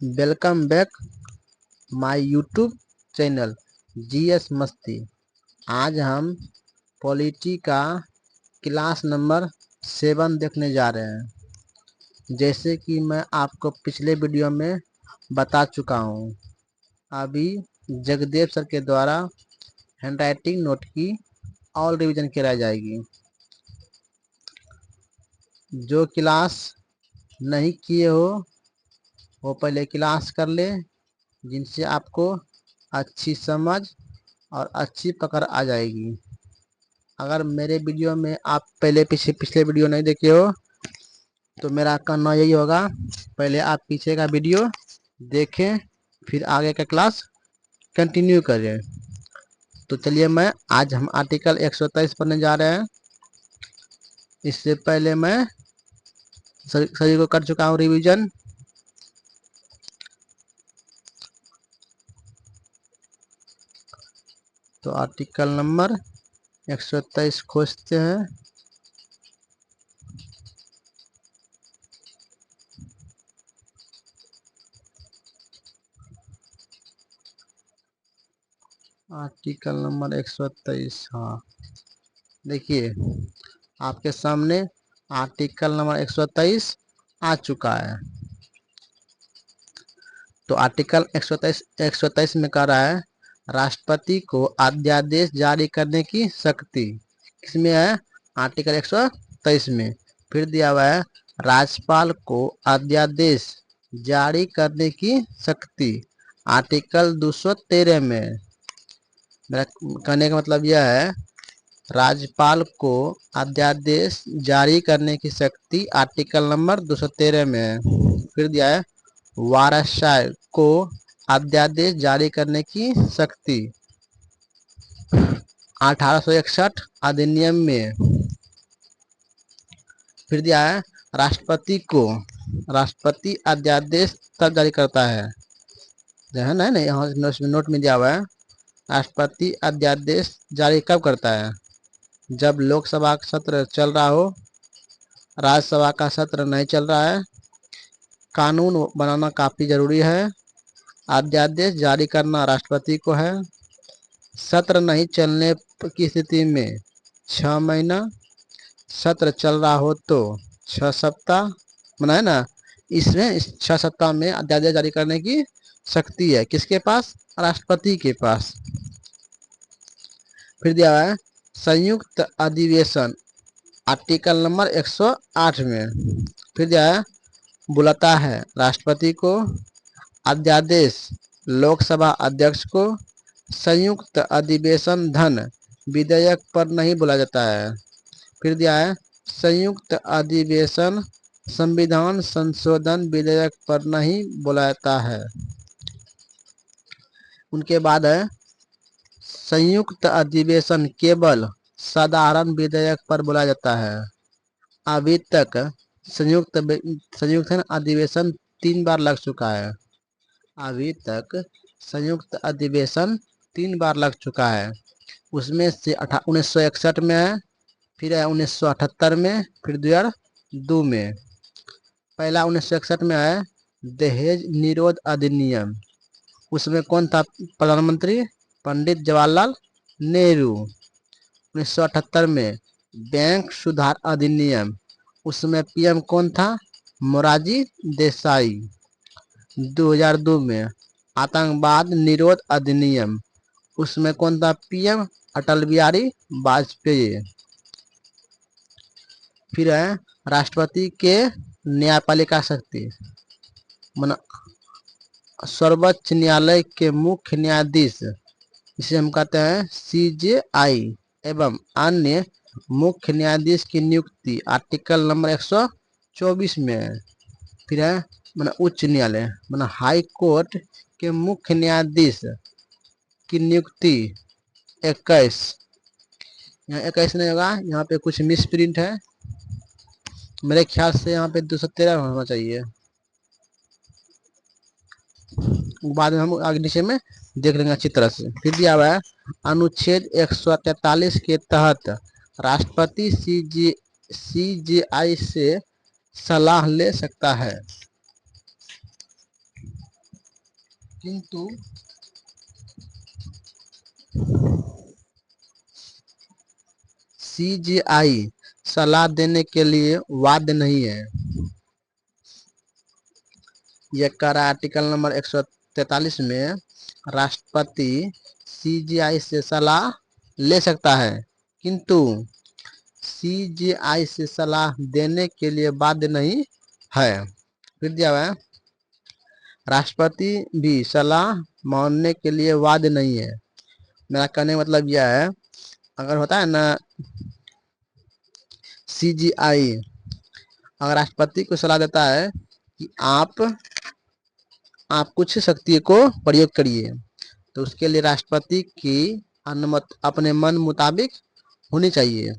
Welcome back my YouTube channel GS मस्ती। आज हम पॉलिटी का क्लास नंबर 7 देखने जा रहे हैं। जैसे कि मैं आपको पिछले वीडियो में बता चुका हूँ, अभी जगदेव सर के द्वारा हैंडराइटिंग नोट की और रिवीजन कराई जाएगी। जो क्लास नहीं किए हो वो पहले क्लास कर ले, जिनसे आपको अच्छी समझ और अच्छी पकड़ आ जाएगी। अगर मेरे वीडियो में आप पहले पिछले वीडियो नहीं देखे हो तो मेरा कहना यही होगा, पहले आप पीछे का वीडियो देखें फिर आगे का क्लास कंटिन्यू करें। तो चलिए आज हम आर्टिकल 123 पढ़ने जा रहे हैं। इससे पहले मैं सभी को कर चुका हूँ रिवीजन। तो आर्टिकल नंबर 123 खोजते हैं। आर्टिकल नंबर 123, हाँ देखिए आपके सामने आर्टिकल नंबर 123 आ चुका है। तो आर्टिकल 123 में कह रहा है राष्ट्रपति को अध्यादेश जारी करने की शक्ति किसमें है? आर्टिकल 123 में। फिर दिया हुआ है राज्यपाल को अध्यादेश जारी करने की शक्ति आर्टिकल 213 में। मेरा कहने का मतलब यह है राज्यपाल को अध्यादेश जारी करने की शक्ति आर्टिकल नंबर 213 में है। फिर दिया है वारासाय को अध्यादेश जारी करने की शक्ति 1861 अधिनियम में। फिर दिया है राष्ट्रपति अध्यादेश तब जारी करता है, है ना यहाँ नोट में दिया हुआ है राष्ट्रपति अध्यादेश जारी कब करता है? जब लोकसभा का सत्र चल रहा हो, राज्यसभा का सत्र नहीं चल रहा है, कानून बनाना काफ़ी ज़रूरी है, अध्यादेश जारी करना राष्ट्रपति को है, सत्र नहीं चलने की स्थिति में 6 महीना, सत्र चल रहा हो तो 6 सप्ताह मना है ना। इसमें 6 सप्ताह में अध्यादेश जारी करने की शक्ति है किसके पास? राष्ट्रपति के पास। फिर दिया हुआ है संयुक्त अधिवेशन आर्टिकल नंबर 108 में। फिर दिया है बुलाता है राष्ट्रपति को, अध्यादेश लोकसभा अध्यक्ष को, संयुक्त अधिवेशन धन विधेयक पर नहीं बुलाया जाता है। फिर दिया है संयुक्त अधिवेशन संविधान संशोधन विधेयक पर नहीं बुलाता है। उनके बाद है संयुक्त अधिवेशन केवल साधारण विधेयक पर बुलाया जाता है। अभी तक संयुक्त अधिवेशन 3 बार लग चुका है। अभी तक संयुक्त अधिवेशन 3 बार लग चुका है। उसमें से 1961 में है, फिर है 1978 में, फिर 2002 में। पहला 1961 में है दहेज निरोध अधिनियम। उसमें कौन था प्रधानमंत्री? पंडित जवाहरलाल नेहरू। 1978 में बैंक सुधार अधिनियम, उसमें पीएम कौन था? मोरारजी देसाई। 2002 में आतंकवाद निरोध अधिनियम, उसमें कौन था पीएम? अटल बिहारी वाजपेयी। फिर है राष्ट्रपति के न्यायपालिका शक्ति, सर्वोच्च न्यायालय के मुख्य न्यायाधीश, इसे हम कहते हैं सीजेआई, एवं अन्य मुख्य न्यायाधीश की नियुक्ति आर्टिकल नंबर 124 में है। फिर है उच्च न्यायालय हाई कोर्ट के मुख्य न्यायाधीश की नियुक्ति 21। यहाँ 21 नहीं होगा, यहाँ पे कुछ मिस प्रिंट है, मेरे ख्याल से यहाँ पे 213 होना चाहिए। बाद में हम आगे नीचे में देख लेंगे अच्छी तरह से। फिर दिया हुआ है अनुच्छेद 143 के तहत राष्ट्रपति सीजेआई से सलाह ले सकता है। किंतु सीजीआई सलाह देने के लिए वाद नहीं है। यह कह रहा है आर्टिकल नंबर 143 में राष्ट्रपति सीजीआई से सलाह ले सकता है, किंतु सीजीआई से सलाह देने के लिए बाध्य नहीं है। फिर दिया हुआ है राष्ट्रपति भी सलाह मानने के लिए बाध्य नहीं है। मेरा कहने का मतलब यह है, अगर होता है ना सीजीआई अगर राष्ट्रपति को सलाह देता है कि आप कुछ शक्ति को प्रयोग करिए, तो उसके लिए राष्ट्रपति की अनुमति अपने मन मुताबिक होनी चाहिए।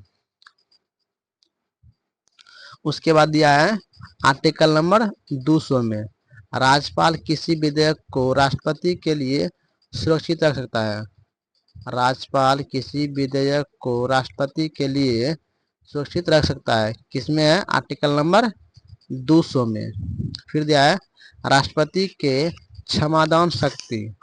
उसके बाद दिया है आर्टिकल नंबर 200 में राज्यपाल किसी विधेयक को राष्ट्रपति के लिए सुरक्षित रख सकता है। राज्यपाल किसी विधेयक को राष्ट्रपति के लिए सुरक्षित रख सकता है, किसमें है आर्टिकल नंबर 200 में। फिर दिया है राष्ट्रपति के क्षमादान शक्ति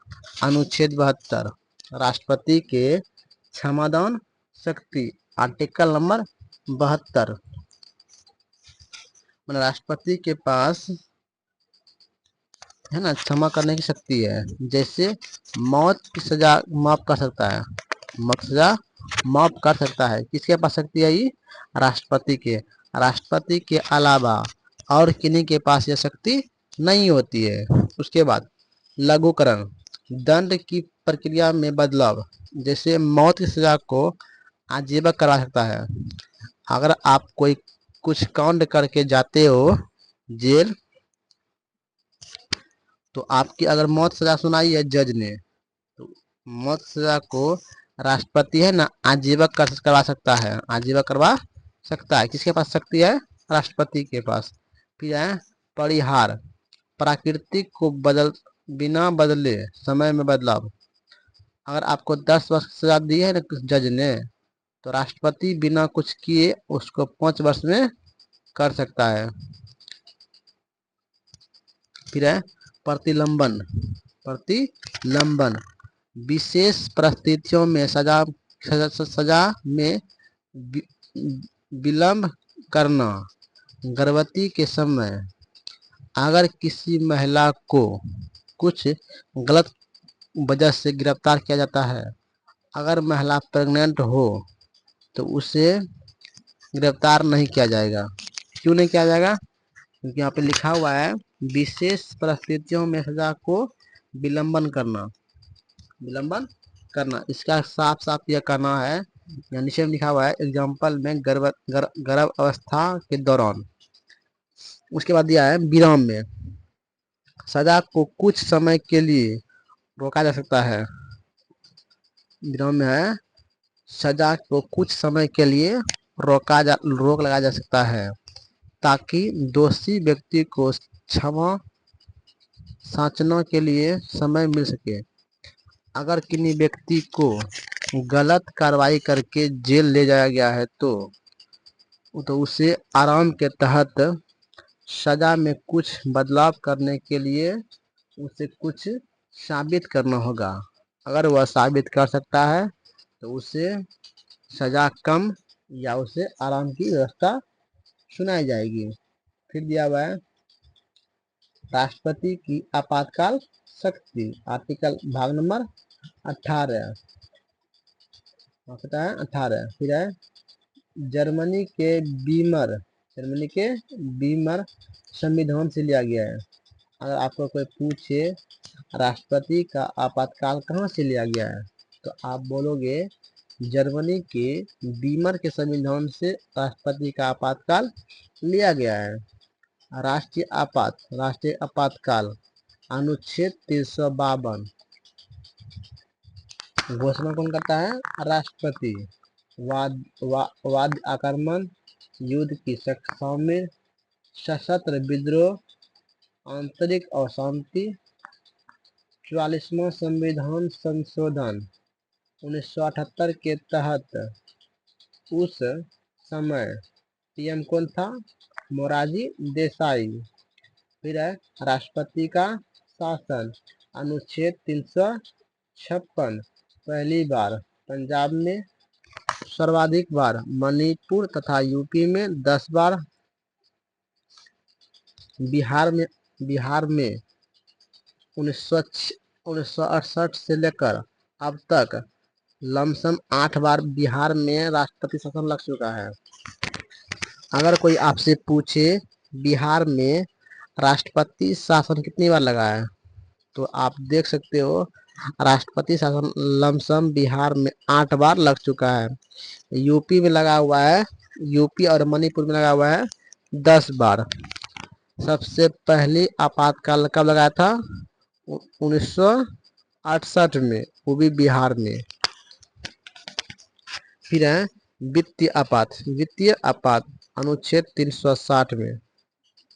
अनुच्छेद 72। राष्ट्रपति के क्षमादान शक्ति आर्टिकल नंबर 72 मतलब राष्ट्रपति के पास है ना क्षमा करने की शक्ति है। जैसे मौत की सजा माफ कर सकता है, मौत की सजा माफ कर सकता है, किसके पास शक्ति है ये राष्ट्रपति के अलावा और किन्हीं के पास यह शक्ति नहीं होती है। उसके बाद लघुकरण दंड की प्रक्रिया में बदलाव, जैसे मौत की सजा को आजीवन करवा सकता है। अगर आप कोई कुछ कांड करके जाते हो जेल, तो आपकी अगर मौत सजा सुनाई है जज ने, तो मौत सजा को राष्ट्रपति है ना आजीवन करवा सकता है, आजीवन करवा सकता है। किसके पास शक्ति है राष्ट्रपति के पास। फिर है परिहार प्राकृतिक को बिना बदले समय में बदलाव। अगर आपको 10 वर्ष की सजा दी है ना जज ने, तो राष्ट्रपति बिना कुछ किए उसको 5 वर्ष में कर सकता है। फिर है प्रतिलंबन विशेष परिस्थितियों में सजा में विलंब करना। गर्भवती के समय अगर किसी महिला को कुछ गलत वजह से गिरफ्तार किया जाता है, अगर महिला प्रेग्नेंट हो तो उसे गिरफ्तार नहीं किया जाएगा। क्यों नहीं किया जाएगा? क्योंकि यहाँ पे लिखा हुआ है विशेष परिस्थितियों में सजा को विलंबन करना। इसका साफ साफ यह कहना है, यहाँ नीचे में लिखा हुआ है एग्जाम्पल में गर्भ अवस्था के दौरान। उसके बाद दिया है विराम में सजा को कुछ समय के लिए रोका जा सकता है। विराम में है सजा को कुछ समय के लिए रोक लगाया जा सकता है, ताकि दोषी व्यक्ति को क्षमा साचना के लिए समय मिल सके। अगर किसी व्यक्ति को गलत कार्रवाई करके जेल ले जाया गया है, तो उसे आराम के तहत सजा में कुछ बदलाव करने के लिए उसे कुछ साबित करना होगा। अगर वह साबित कर सकता है तो उसे सजा कम या उसे आराम की व्यवस्था सुनाई जाएगी। फिर दिया हुआ है राष्ट्रपति की आपातकाल शक्ति आर्टिकल भाग नंबर 18 फिर है जर्मनी के बीमर संविधान से लिया गया है। अगर आपको कोई पूछे राष्ट्रपति का आपातकाल कहाँ से लिया गया है, तो आप बोलोगे जर्मनी के बीमर के संविधान से राष्ट्रपति का आपातकाल लिया गया है। राष्ट्रीय आपातकाल अनुच्छेद 352 घोषणा कौन करता है? राष्ट्रपति। वाद आक्रमण युद्ध की शामिल सशस्त्र विद्रोह आंतरिक अशांति 44वां संविधान संशोधन 1978 के तहत उस समय पीएम कौन था? मोरारजी देसाई। फिर है राष्ट्रपति का शासन अनुच्छेद 356 पहली बार पंजाब में, सर्वाधिक बार मणिपुर तथा यूपी में, 10 बार बिहार में 1968 से लेकर अब तक लमसम 8 बार बिहार में राष्ट्रपति शासन लग चुका है। अगर कोई आपसे पूछे बिहार में राष्ट्रपति शासन कितनी बार लगा है, तो आप देख सकते हो राष्ट्रपति शासन लमसम बिहार में 8 बार लग चुका है। यूपी में लगा हुआ है, यूपी और मणिपुर में लगा हुआ है 10 बार। सबसे पहली आपातकाल कब लगाया था? 1968 में, वो भी बिहार में। फिर है वित्तीय आपात अनुच्छेद 360 में।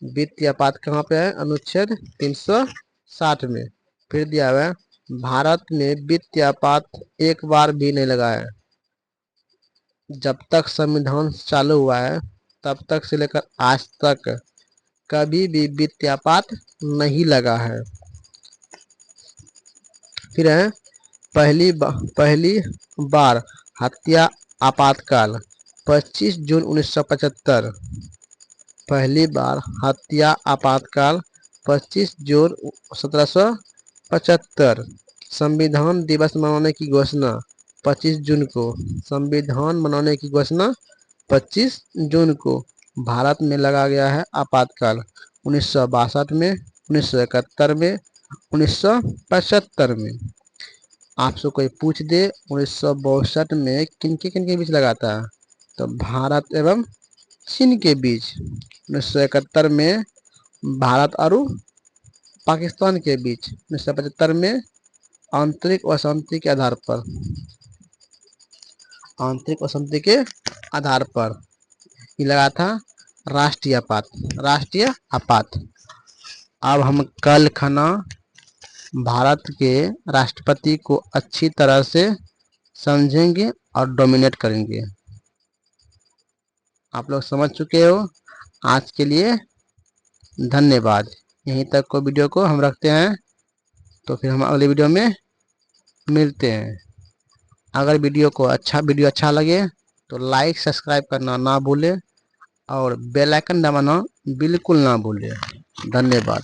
वित्तीय आपात कहाँ पे है? अनुच्छेद 360 में। फिर दिया हुआ है भारत में वित्तीय आपात एक बार भी नहीं लगा है। जब तक संविधान चालू हुआ है तब तक से लेकर आज तक कभी भी वित्तीय आपात नहीं लगा है। फिर है पहली बार हत्या आपातकाल 25 जून 1975। पहली बार हत्या आपातकाल 25 जून 1775। संविधान दिवस मनाने की घोषणा 25 जून को। संविधान मनाने की घोषणा 25 जून को भारत में लगा गया है आपातकाल। 1962 में, 1971 में, 1975 में। आपसे कोई पूछ दे 1962 में किनके बीच लगा था, तो भारत एवं चीन के बीच। 1971 में भारत और पाकिस्तान के बीच। 1975 में आंतरिक असहमति के आधार पर, ये लगा था राष्ट्रीय आपात। अब हम कल खाना भारत के राष्ट्रपति को अच्छी तरह से समझेंगे और डोमिनेट करेंगे। आप लोग समझ चुके हो। आज के लिए धन्यवाद। यहीं तक को वीडियो को हम रखते हैं, तो फिर हम अगले वीडियो में मिलते हैं। अगर वीडियो अच्छा लगे तो लाइक सब्सक्राइब करना ना भूलें और बेल आइकन दबाना बिल्कुल ना भूलें। धन्यवाद।